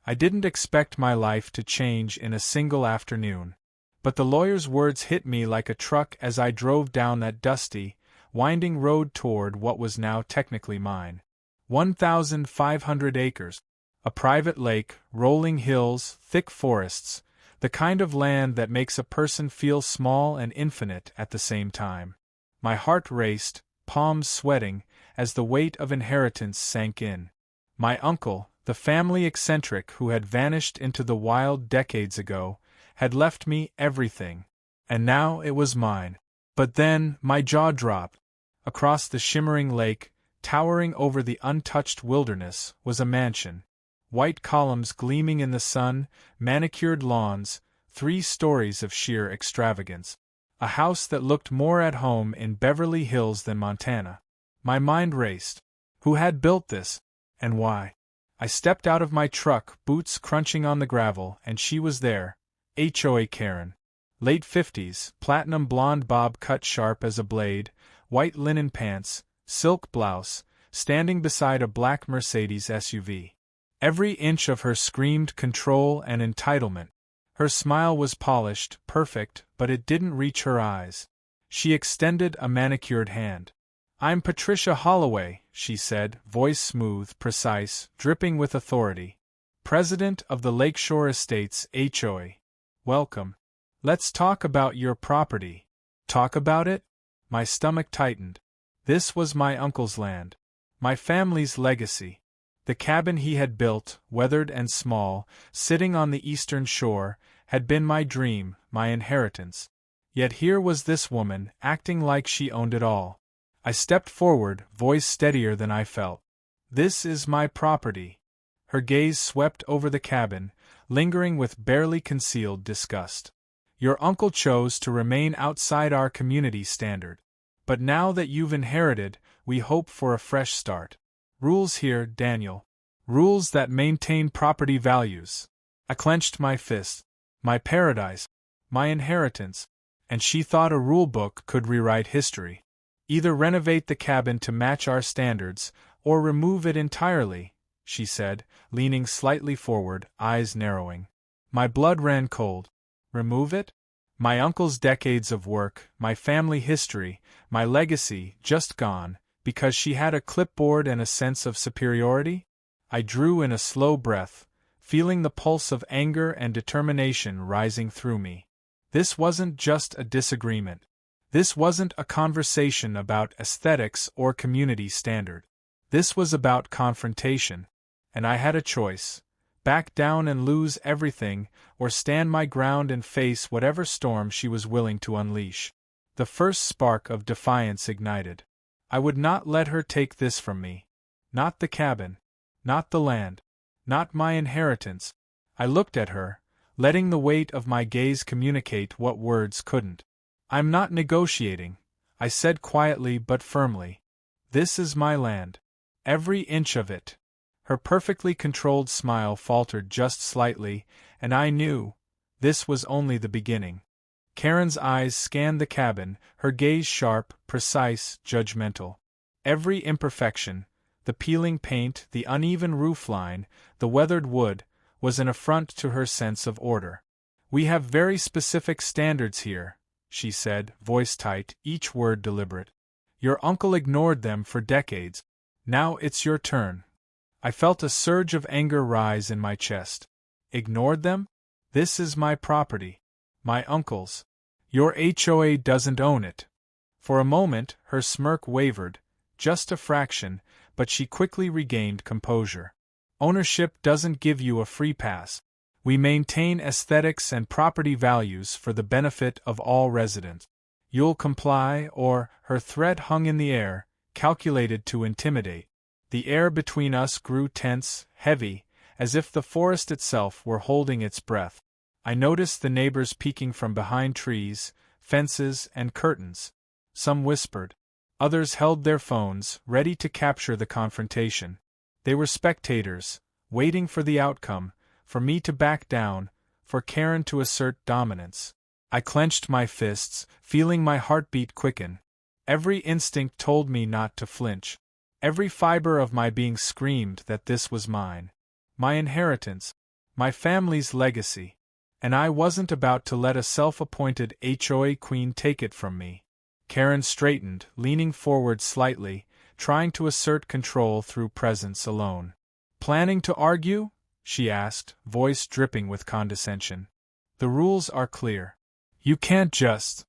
I didn't expect my life to change in a single afternoon. But the lawyer's words hit me like a truck as I drove down that dusty, winding road toward what was now technically mine. 1,500 acres. A private lake, rolling hills, thick forests, the kind of land that makes a person feel small and infinite at the same time. My heart raced, palms sweating, as the weight of inheritance sank in. My uncle, the family eccentric who had vanished into the wild decades ago, had left me everything. And now it was mine. But then, my jaw dropped. Across the shimmering lake, towering over the untouched wilderness, was a mansion. White columns gleaming in the sun, manicured lawns, 3 stories of sheer extravagance. A house that looked more at home in Beverly Hills than Montana. My mind raced. Who had built this? And why? I stepped out of my truck, boots crunching on the gravel, and she was there. HOA Karen. Late 50s, platinum blonde bob cut sharp as a blade, white linen pants, silk blouse, standing beside a black Mercedes SUV. Every inch of her screamed control and entitlement. Her smile was polished, perfect, but it didn't reach her eyes. She extended a manicured hand. "I'm Patricia Holloway," she said, voice smooth, precise, dripping with authority. "President of the Lakeshore Estates HOA. Welcome. Let's talk about your property." Talk about it? My stomach tightened. This was my uncle's land. My family's legacy. The cabin he had built, weathered and small, sitting on the eastern shore, had been my dream, my inheritance. Yet here was this woman, acting like she owned it all. I stepped forward, voice steadier than I felt. "This is my property." Her gaze swept over the cabin, lingering with barely concealed disgust. "Your uncle chose to remain outside our community standard. But now that you've inherited, we hope for a fresh start. Rules here, Daniel. Rules that maintain property values." I clenched my fist. My paradise. My inheritance. And she thought a rulebook could rewrite history. "Either renovate the cabin to match our standards, or remove it entirely," she said, leaning slightly forward, eyes narrowing. My blood ran cold. Remove it? My uncle's decades of work, my family history, my legacy, just gone, because she had a clipboard and a sense of superiority? I drew in a slow breath, feeling the pulse of anger and determination rising through me. This wasn't just a disagreement. This wasn't a conversation about aesthetics or community standard. This was about confrontation. And I had a choice: back down and lose everything, or stand my ground and face whatever storm she was willing to unleash. The first spark of defiance ignited. I would not let her take this from me. Not the cabin. Not the land. Not my inheritance. I looked at her, letting the weight of my gaze communicate what words couldn't. "I'm not negotiating," I said quietly but firmly. "This is my land. Every inch of it." Her perfectly controlled smile faltered just slightly, and I knew this was only the beginning. Karen's eyes scanned the cabin, her gaze sharp, precise, judgmental. Every imperfection, the peeling paint, the uneven roofline, the weathered wood, was an affront to her sense of order. "We have very specific standards here," she said, voice tight, each word deliberate. "Your uncle ignored them for decades. Now it's your turn." I felt a surge of anger rise in my chest. Ignored them? This is my property. My uncle's. Your HOA doesn't own it. For a moment, her smirk wavered, just a fraction, but she quickly regained composure. "Ownership doesn't give you a free pass. We maintain aesthetics and property values for the benefit of all residents. You'll comply, or..." Her threat hung in the air, calculated to intimidate. The air between us grew tense, heavy, as if the forest itself were holding its breath. I noticed the neighbors peeking from behind trees, fences, and curtains. Some whispered. Others held their phones, ready to capture the confrontation. They were spectators, waiting for the outcome, for me to back down, for Karen to assert dominance. I clenched my fists, feeling my heartbeat quicken. Every instinct told me not to flinch. Every fiber of my being screamed that this was mine. My inheritance. My family's legacy. And I wasn't about to let a self-appointed HOA queen take it from me. Karen straightened, leaning forward slightly, trying to assert control through presence alone. Planning to argue? She asked, voice dripping with condescension. The rules are clear. You can't just…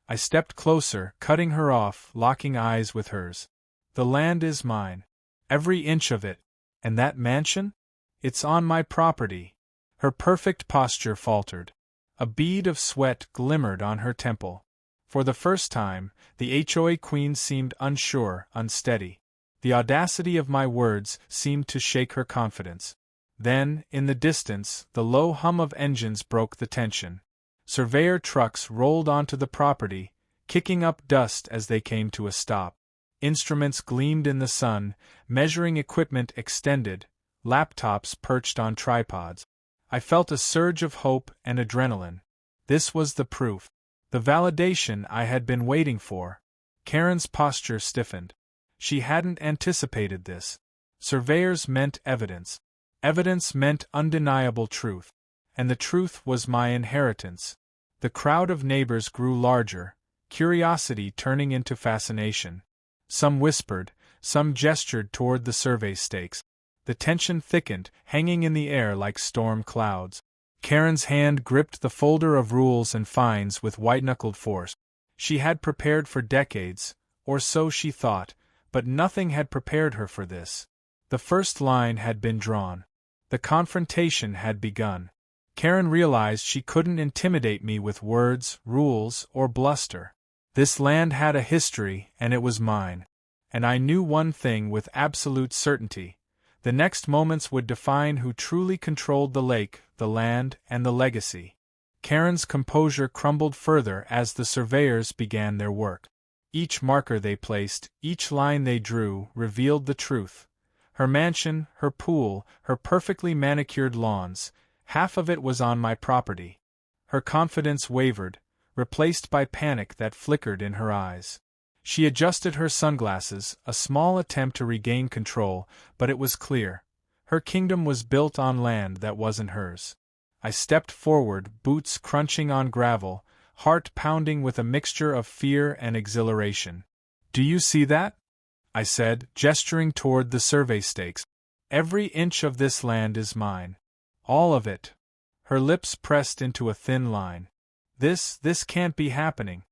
I stepped closer, cutting her off, locking eyes with hers. The land is mine. Every inch of it. And that mansion? It's on my property. Her perfect posture faltered. A bead of sweat glimmered on her temple. For the first time, the HOA queen seemed unsure, unsteady. The audacity of my words seemed to shake her confidence. Then, in the distance, the low hum of engines broke the tension. Surveyor trucks rolled onto the property, kicking up dust as they came to a stop. Instruments gleamed in the sun, measuring equipment extended, laptops perched on tripods. I felt a surge of hope and adrenaline. This was the proof. The validation I had been waiting for. Karen's posture stiffened. She hadn't anticipated this. Surveyors meant evidence. Evidence meant undeniable truth. And the truth was my inheritance. The crowd of neighbors grew larger, curiosity turning into fascination. Some whispered, some gestured toward the survey stakes. The tension thickened, hanging in the air like storm clouds. Karen's hand gripped the folder of rules and fines with white-knuckled force. She had prepared for decades, or so she thought, but nothing had prepared her for this. The first line had been drawn. The confrontation had begun. Karen realized she couldn't intimidate me with words, rules, or bluster. This land had a history, and it was mine. And I knew one thing with absolute certainty. The next moments would define who truly controlled the lake, the land, and the legacy. Karen's composure crumbled further as the surveyors began their work. Each marker they placed, each line they drew, revealed the truth. Her mansion, her pool, her perfectly manicured lawns, half of it was on my property. Her confidence wavered, replaced by panic that flickered in her eyes. She adjusted her sunglasses, a small attempt to regain control, but it was clear. Her kingdom was built on land that wasn't hers. I stepped forward, boots crunching on gravel, heart pounding with a mixture of fear and exhilaration. "Do you see that?" I said, gesturing toward the survey stakes. "Every inch of this land is mine. All of it." Her lips pressed into a thin line. This can't be happening.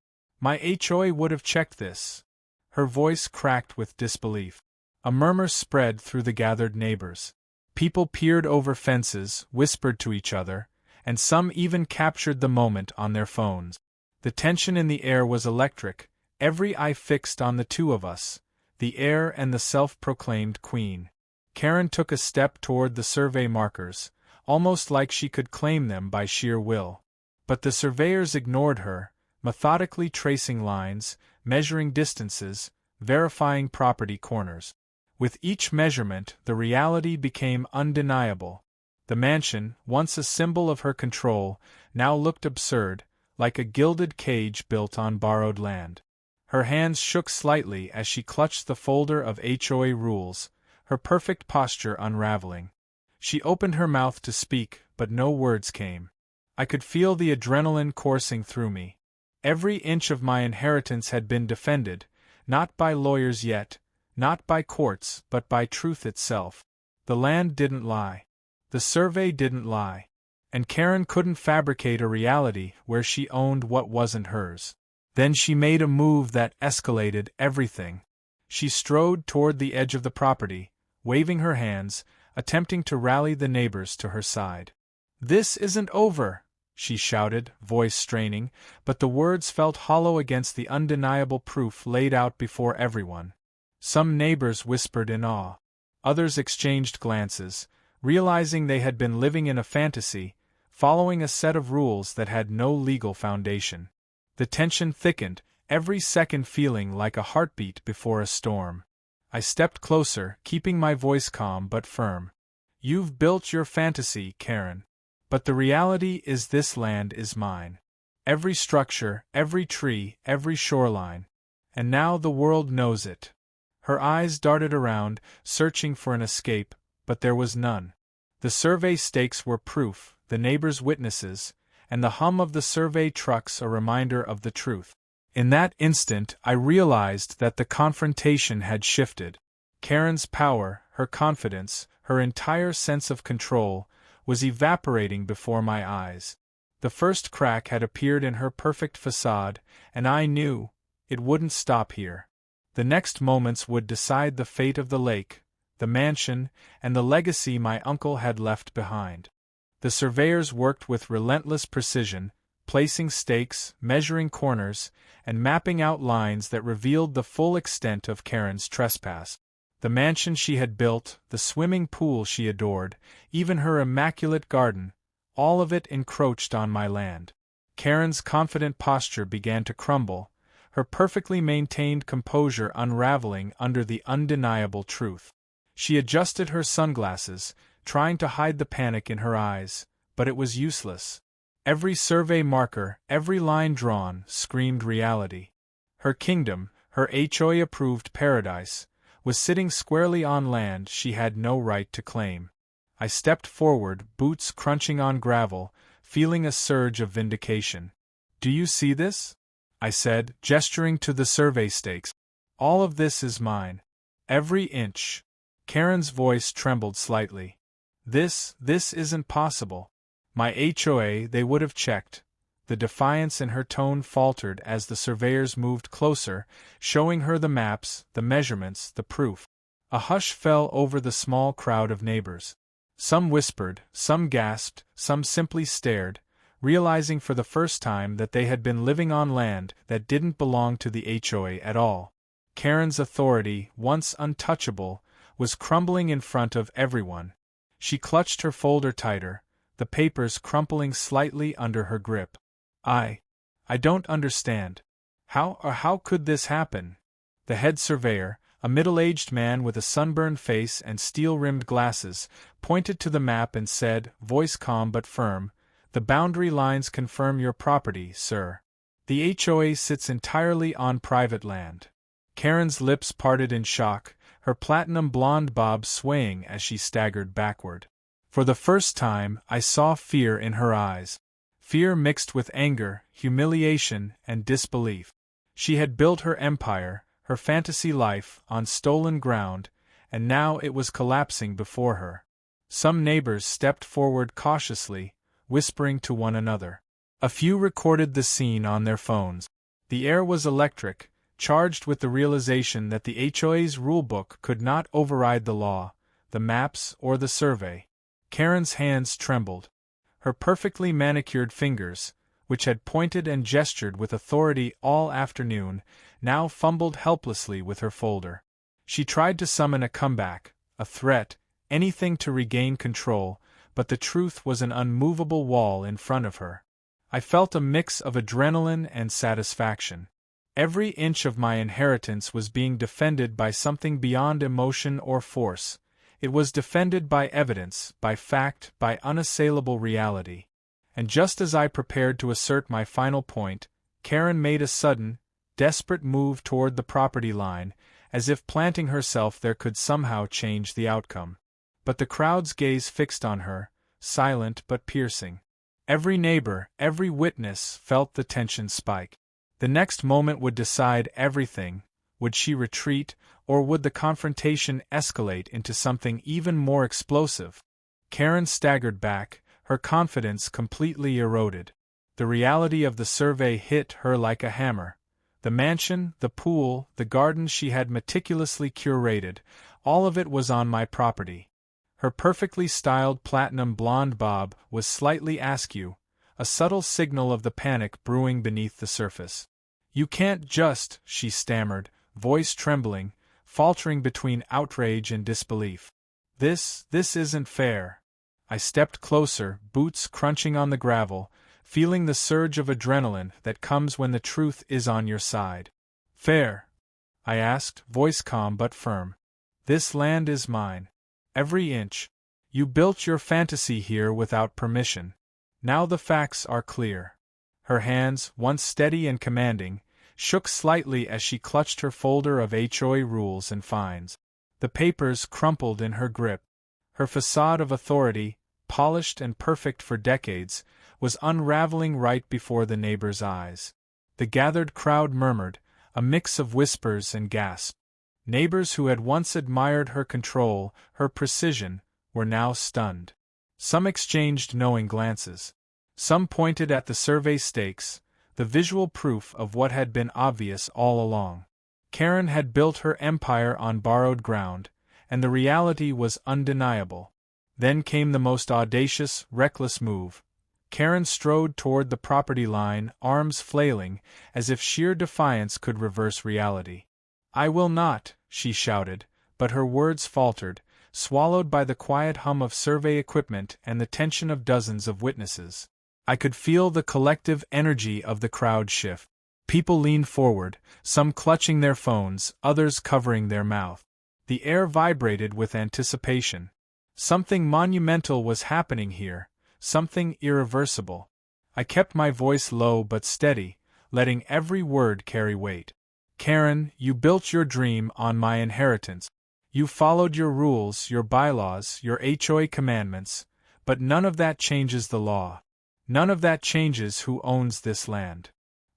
My HOA would have checked this." Her voice cracked with disbelief. A murmur spread through the gathered neighbors. People peered over fences, whispered to each other, and some even captured the moment on their phones. The tension in the air was electric, every eye fixed on the two of us, the heir and the self-proclaimed queen. Karen took a step toward the survey markers, almost like she could claim them by sheer will. But the surveyors ignored her, methodically tracing lines, measuring distances, verifying property corners. With each measurement, the reality became undeniable. The mansion, once a symbol of her control, now looked absurd, like a gilded cage built on borrowed land. Her hands shook slightly as she clutched the folder of HOA rules, her perfect posture unraveling. She opened her mouth to speak, but no words came. I could feel the adrenaline coursing through me. Every inch of my inheritance had been defended, not by lawyers yet, not by courts, but by truth itself. The land didn't lie. The survey didn't lie. And Karen couldn't fabricate a reality where she owned what wasn't hers. Then she made a move that escalated everything. She strode toward the edge of the property, waving her hands, attempting to rally the neighbors to her side. "This isn't over," she shouted, voice straining, but the words felt hollow against the undeniable proof laid out before everyone. Some neighbors whispered in awe. Others exchanged glances, realizing they had been living in a fantasy, following a set of rules that had no legal foundation. The tension thickened, every second feeling like a heartbeat before a storm. I stepped closer, keeping my voice calm but firm. "You've built your fantasy, Karen. But the reality is this land is mine. Every structure, every tree, every shoreline. And now the world knows it." Her eyes darted around, searching for an escape, but there was none. The survey stakes were proof, the neighbors witnesses, and the hum of the survey trucks a reminder of the truth. In that instant I realized that the confrontation had shifted. Karen's power, her confidence, her entire sense of control, was evaporating before my eyes. The first crack had appeared in her perfect facade, and I knew it wouldn't stop here. The next moments would decide the fate of the lake, the mansion, and the legacy my uncle had left behind. The surveyors worked with relentless precision, placing stakes, measuring corners, and mapping out lines that revealed the full extent of Karen's trespass. The mansion she had built, the swimming pool she adored, even her immaculate garden, all of it encroached on my land. Karen's confident posture began to crumble, her perfectly maintained composure unraveling under the undeniable truth. She adjusted her sunglasses, trying to hide the panic in her eyes, but it was useless. Every survey marker, every line drawn, screamed reality. Her kingdom, her HOA-approved paradise, was sitting squarely on land she had no right to claim. I stepped forward, boots crunching on gravel, feeling a surge of vindication. "Do you see this?" I said, gesturing to the survey stakes. "All of this is mine. Every inch." Karen's voice trembled slightly. This isn't possible. My HOA, they would have checked." The defiance in her tone faltered as the surveyors moved closer, showing her the maps, the measurements, the proof. A hush fell over the small crowd of neighbors. Some whispered, some gasped, some simply stared, realizing for the first time that they had been living on land that didn't belong to the HOA at all. Karen's authority, once untouchable, was crumbling in front of everyone. She clutched her folder tighter, the papers crumpling slightly under her grip. I don't understand. How could this happen?" The head surveyor, a middle-aged man with a sunburned face and steel-rimmed glasses, pointed to the map and said, voice calm but firm, "The boundary lines confirm your property, sir. The HOA sits entirely on private land." Karen's lips parted in shock, her platinum blonde bob swaying as she staggered backward. For the first time, I saw fear in her eyes. Fear mixed with anger, humiliation, and disbelief. She had built her empire, her fantasy life, on stolen ground, and now it was collapsing before her. Some neighbors stepped forward cautiously, whispering to one another. A few recorded the scene on their phones. The air was electric, charged with the realization that the HOA's rulebook could not override the law, the maps, or the survey. Karen's hands trembled. Her perfectly manicured fingers, which had pointed and gestured with authority all afternoon, now fumbled helplessly with her folder. She tried to summon a comeback, a threat, anything to regain control, but the truth was an unmovable wall in front of her. I felt a mix of adrenaline and satisfaction. Every inch of my inheritance was being defended by something beyond emotion or force. It was defended by evidence, by fact, by unassailable reality. And just as I prepared to assert my final point, Karen made a sudden, desperate move toward the property line, as if planting herself there could somehow change the outcome. But the crowd's gaze fixed on her, silent but piercing. Every neighbor, every witness felt the tension spike. The next moment would decide everything. Would she retreat, or would the confrontation escalate into something even more explosive? Karen staggered back, her confidence completely eroded. The reality of the survey hit her like a hammer. The mansion, the pool, the garden she had meticulously curated, all of it was on my property. Her perfectly styled platinum blonde bob was slightly askew, a subtle signal of the panic brewing beneath the surface. "You can't just," she stammered, voice trembling, faltering between outrage and disbelief. This isn't fair." I stepped closer, boots crunching on the gravel, feeling the surge of adrenaline that comes when the truth is on your side. "Fair?" I asked, voice calm but firm. "This land is mine. Every inch. You built your fantasy here without permission. Now the facts are clear." Her hands, once steady and commanding, shook slightly as she clutched her folder of HOA rules and fines. The papers crumpled in her grip. Her facade of authority, polished and perfect for decades, was unraveling right before the neighbors' eyes. The gathered crowd murmured, a mix of whispers and gasps. Neighbors who had once admired her control, her precision, were now stunned. Some exchanged knowing glances. Some pointed at the survey stakes, the visual proof of what had been obvious all along. Karen had built her empire on borrowed ground, and the reality was undeniable. Then came the most audacious, reckless move. Karen strode toward the property line, arms flailing, as if sheer defiance could reverse reality. "I will not," she shouted, but her words faltered, swallowed by the quiet hum of survey equipment and the tension of dozens of witnesses. I could feel the collective energy of the crowd shift. People leaned forward, some clutching their phones, others covering their mouth. The air vibrated with anticipation. Something monumental was happening here, something irreversible. I kept my voice low but steady, letting every word carry weight. "Karen, you built your dream on my inheritance. You followed your rules, your bylaws, your HOA commandments, but none of that changes the law. None of that changes who owns this land."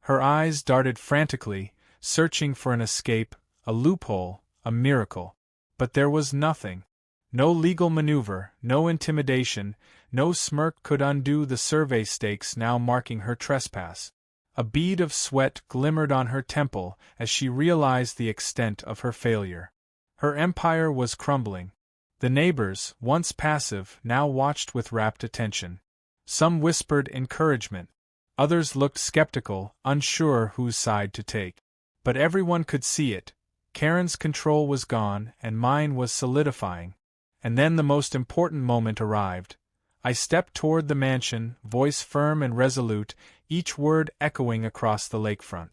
Her eyes darted frantically, searching for an escape, a loophole, a miracle. But there was nothing. No legal maneuver, no intimidation, no smirk could undo the survey stakes now marking her trespass. A bead of sweat glimmered on her temple as she realized the extent of her failure. Her empire was crumbling. The neighbors, once passive, now watched with rapt attention. Some whispered encouragement. Others looked skeptical, unsure whose side to take. But everyone could see it. Karen's control was gone, and mine was solidifying. And then the most important moment arrived. I stepped toward the mansion, voice firm and resolute, each word echoing across the lakefront.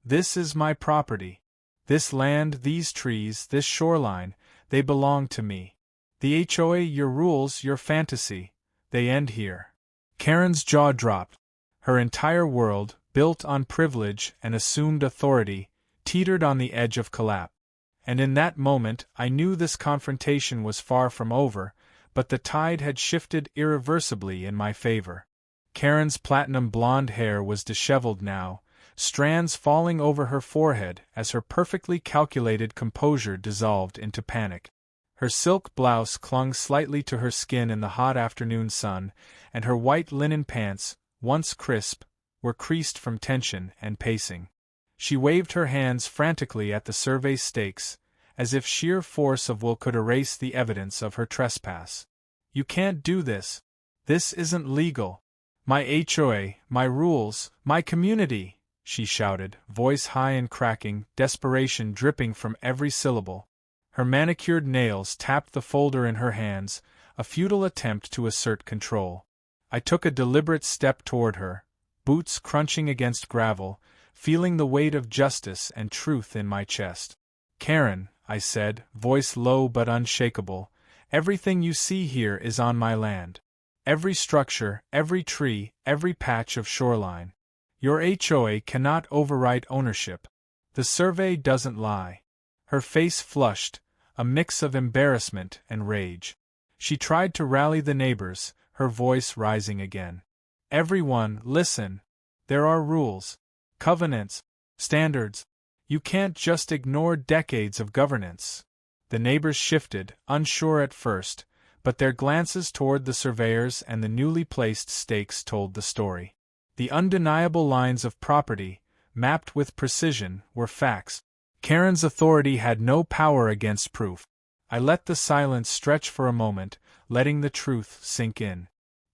"This is my property. This land, these trees, this shoreline, they belong to me. The HOA, your rules, your fantasy, they end here." Karen's jaw dropped. Her entire world, built on privilege and assumed authority, teetered on the edge of collapse. And in that moment, I knew this confrontation was far from over, but the tide had shifted irreversibly in my favor. Karen's platinum blonde hair was disheveled now, strands falling over her forehead as her perfectly calculated composure dissolved into panic. Her silk blouse clung slightly to her skin in the hot afternoon sun, and her white linen pants, once crisp, were creased from tension and pacing. She waved her hands frantically at the survey stakes, as if sheer force of will could erase the evidence of her trespass. "You can't do this. This isn't legal. My HOA, my rules, my community," she shouted, voice high and cracking, desperation dripping from every syllable. Her manicured nails tapped the folder in her hands, a futile attempt to assert control. I took a deliberate step toward her, boots crunching against gravel, feeling the weight of justice and truth in my chest. "Karen," I said, voice low but unshakable, "everything you see here is on my land. Every structure, every tree, every patch of shoreline. Your HOA cannot override ownership. The survey doesn't lie." Her face flushed, a mix of embarrassment and rage. She tried to rally the neighbors, her voice rising again. "Everyone, listen. There are rules, covenants, standards. You can't just ignore decades of governance." The neighbors shifted, unsure at first, but their glances toward the surveyors and the newly placed stakes told the story. The undeniable lines of property, mapped with precision, were facts. Karen's authority had no power against proof. I let the silence stretch for a moment, letting the truth sink in.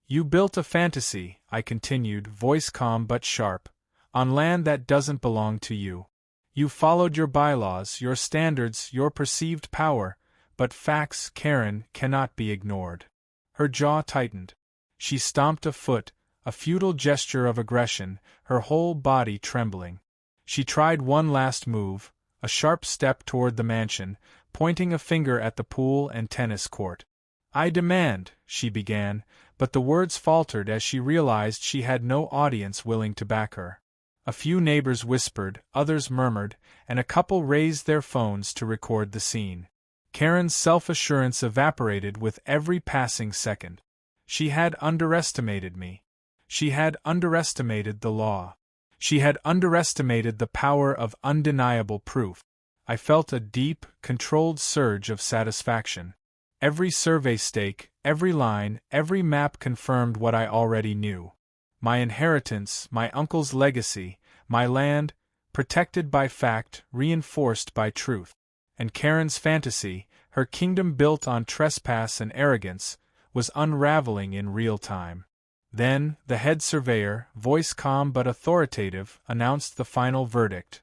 "You built a fantasy," I continued, voice calm but sharp, "on land that doesn't belong to you. You followed your bylaws, your standards, your perceived power, but facts, Karen, cannot be ignored." Her jaw tightened. She stomped a foot, a futile gesture of aggression, her whole body trembling. She tried one last move, a sharp step toward the mansion, pointing a finger at the pool and tennis court. "I demand," she began, but the words faltered as she realized she had no audience willing to back her. A few neighbors whispered, others murmured, and a couple raised their phones to record the scene. Karen's self-assurance evaporated with every passing second. She had underestimated me. She had underestimated the law. She had underestimated the power of undeniable proof. I felt a deep, controlled surge of satisfaction. Every survey stake, every line, every map confirmed what I already knew. My inheritance, my uncle's legacy, my land, protected by fact, reinforced by truth. And Karen's fantasy, her kingdom built on trespass and arrogance, was unraveling in real time. Then, the head surveyor, voice calm but authoritative, announced the final verdict.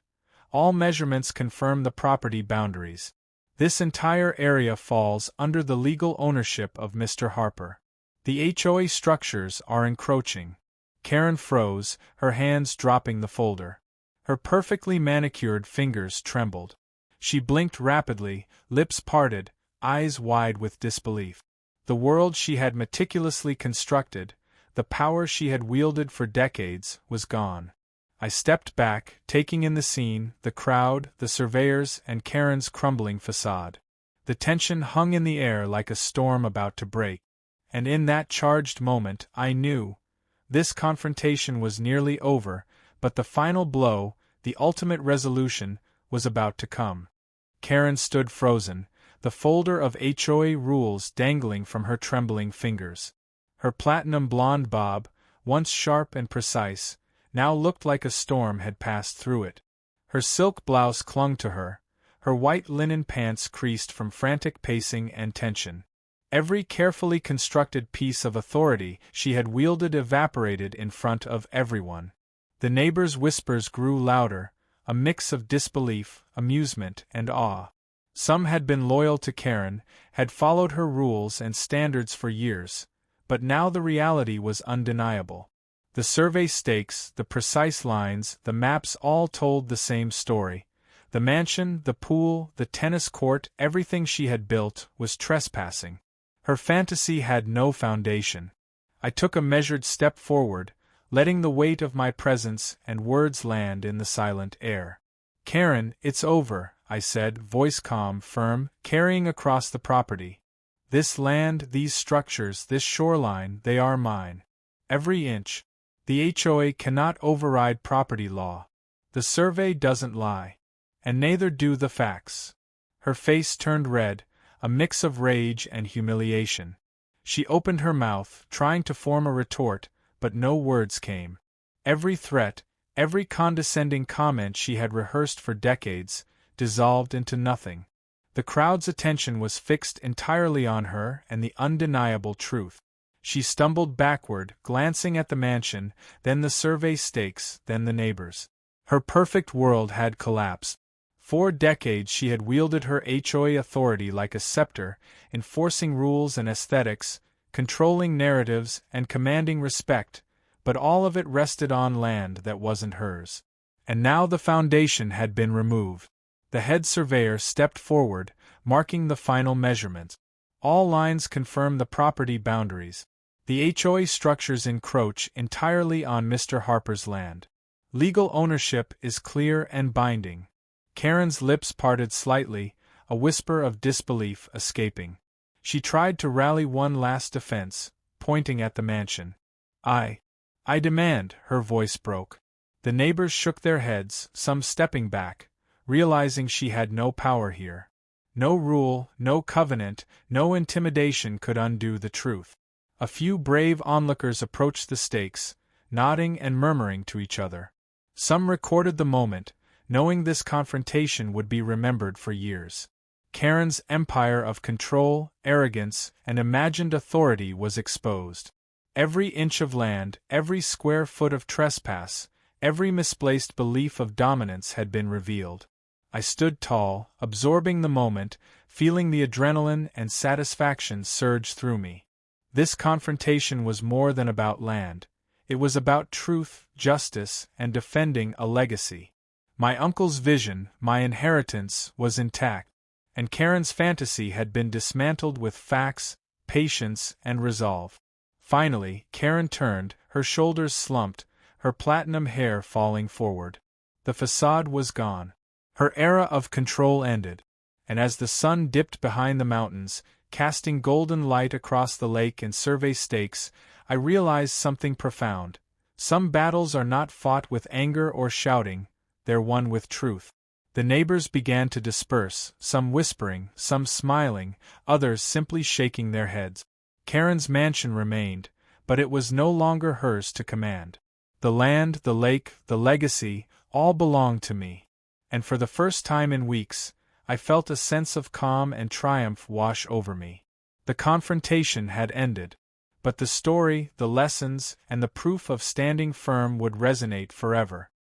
All measurements confirm the property boundaries. This entire area falls under the legal ownership of Mr. Harper. The HOA structures are encroaching. Karen froze, her hands dropping the folder. Her perfectly manicured fingers trembled. She blinked rapidly, lips parted, eyes wide with disbelief. The world she had meticulously constructed, the power she had wielded for decades, was gone. I stepped back, taking in the scene, the crowd, the surveyors, and Karen's crumbling facade. The tension hung in the air like a storm about to break. And in that charged moment, I knew. This confrontation was nearly over, but the final blow, the ultimate resolution, was about to come. Karen stood frozen, the folder of HOA rules dangling from her trembling fingers. Her platinum blonde bob, once sharp and precise, now looked like a storm had passed through it. Her silk blouse clung to her, her white linen pants creased from frantic pacing and tension. Every carefully constructed piece of authority she had wielded evaporated in front of everyone. The neighbors' whispers grew louder, a mix of disbelief, amusement, and awe. Some had been loyal to Karen, had followed her rules and standards for years, but now the reality was undeniable. The survey stakes, the precise lines, the maps all told the same story. The mansion, the pool, the tennis court, everything she had built, was trespassing. Her fantasy had no foundation. I took a measured step forward, letting the weight of my presence and words land in the silent air. "Karen, it's over," I said, voice calm, firm, carrying across the property. "This land, these structures, this shoreline, they are mine. Every inch. The HOA cannot override property law. The survey doesn't lie. And neither do the facts." Her face turned red, a mix of rage and humiliation. She opened her mouth, trying to form a retort, but no words came. Every threat, every condescending comment she had rehearsed for decades, dissolved into nothing. The crowd's attention was fixed entirely on her and the undeniable truth. She stumbled backward, glancing at the mansion, then the survey stakes, then the neighbors. Her perfect world had collapsed. For decades she had wielded her HOA authority like a scepter, enforcing rules and aesthetics, controlling narratives, and commanding respect, but all of it rested on land that wasn't hers. And now the foundation had been removed. The head surveyor stepped forward, marking the final measurement. All lines confirm the property boundaries. The HOA structures encroach entirely on Mr. Harper's land. Legal ownership is clear and binding. Karen's lips parted slightly, a whisper of disbelief escaping. She tried to rally one last defense, pointing at the mansion. I demand," her voice broke. The neighbors shook their heads, some stepping back, realizing she had no power here. No rule, no covenant, no intimidation could undo the truth. A few brave onlookers approached the stakes, nodding and murmuring to each other. Some recorded the moment, knowing this confrontation would be remembered for years. Karen's empire of control, arrogance, and imagined authority was exposed. Every inch of land, every square foot of trespass, every misplaced belief of dominance had been revealed. I stood tall, absorbing the moment, feeling the adrenaline and satisfaction surge through me. This confrontation was more than about land. It was about truth, justice, and defending a legacy. My uncle's vision, my inheritance, was intact, and Karen's fantasy had been dismantled with facts, patience, and resolve. Finally, Karen turned, her shoulders slumped, her platinum hair falling forward. The facade was gone. Her era of control ended. and as the sun dipped behind the mountains, casting golden light across the lake and survey stakes, I realized something profound. Some battles are not fought with anger or shouting, they're won with truth. The neighbors began to disperse, some whispering, some smiling, others simply shaking their heads. Karen's mansion remained, but it was no longer hers to command. The land, the lake, the legacy, all belonged to me. And for the first time in weeks, I felt a sense of calm and triumph wash over me. The confrontation had ended. But the story, the lessons, and the proof of standing firm would resonate forever.